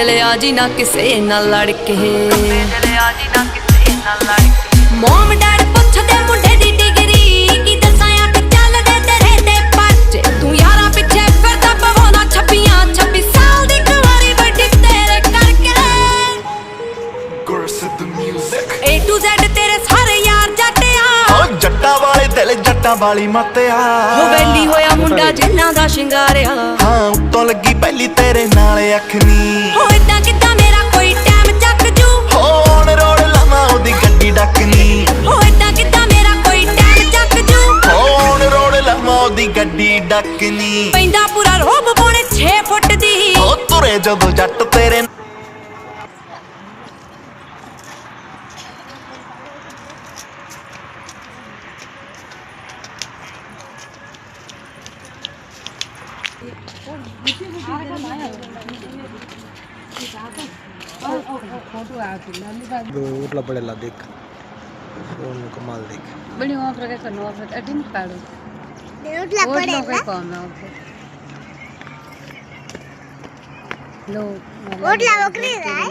ਲਿਆ ਜੀ ਨਾ ਕਿਸੇ ਨਾਲ ਲੜ ਕੇ, ਮੋਮ ਡੈਡ ਪੁੱਛਦੇ ਮੁੰਡੇ ਦੀ ਡਿਗਰੀ, ਕੀ ਦੱਸਾਂ ਅੱਖ ਚੱਲਦੇ ਤੇਰੇ ਤੇ ਪਰਚੇ, ਤੂੰ ਯਾਰਾਂ ਪਿੱਛੇ ਫਿਰਦਾ ਪਵਾਉਣਾ 26 ਸਾਲ ਦੀ ਕੁਆਰੀ ਵੱਡੀ ਤੇਰੇ ਕਰਕੇ। A to Z ਤੇਰੇ ਸਾਰੇ ਯਾਰ ਜੱਟਿਆ, ਜੱਟਾਂ ਵਾਲੇ ਦਿਲ ਜੱਟਾਂ ਵਾਲੀ ਮੱਤਿਆ, ਵੈਲੀ ਹੋਇਆ ਮੁੰਡਾ ਜਿੰਨਾ ਦਾ ਸ਼ਿੰਗਾਰਿਆ, ਹਾਂ ਉੱਤੋਂ ਲੱਗੀ ਪਹਿਲੀ ਤੇਰੇ ਨਾਲ ਅੱਖ ਨੀ, ਹੋ ਇਦਾਂ ਕਿੱਦਾਂ ਮੇਰਾ ਕੋਈ ਟਾਈਮ ਚੱਕ ਜੂ, ਹੋਣ ਰੋੜ ਲਾਵਾਂ ਉਹਦੀ ਗੱਡੀ ਡੱਕਨੀ, ਹੋ ਇਦਾਂ ਕਿੱਦਾਂ ਮੇਰਾ ਕੋਈ ਟਾਈਮ ਚੱਕ ਜੂ, ਹੋਣ ਰੋੜ ਲਾਵਾਂ ਉਹਦੀ ਗੱਡੀ ਡੱਕਨੀ, ਪੈਂਦਾ ਪੂਰਾ ਰੋਬ ਪੌਣੇ 6 ਫੁੱਟ ਦੀ, ਉਹ ਤੁਰੇ ਜਦੋਂ ਜੱਟ ਤੇਰੇ उठला पड़ेला देख फोन कमाल देख बड़ी वहां पर के करनो फिर एडिंग काढो उठला पड़ेला कोई काम है फिर लो उठला बकरी है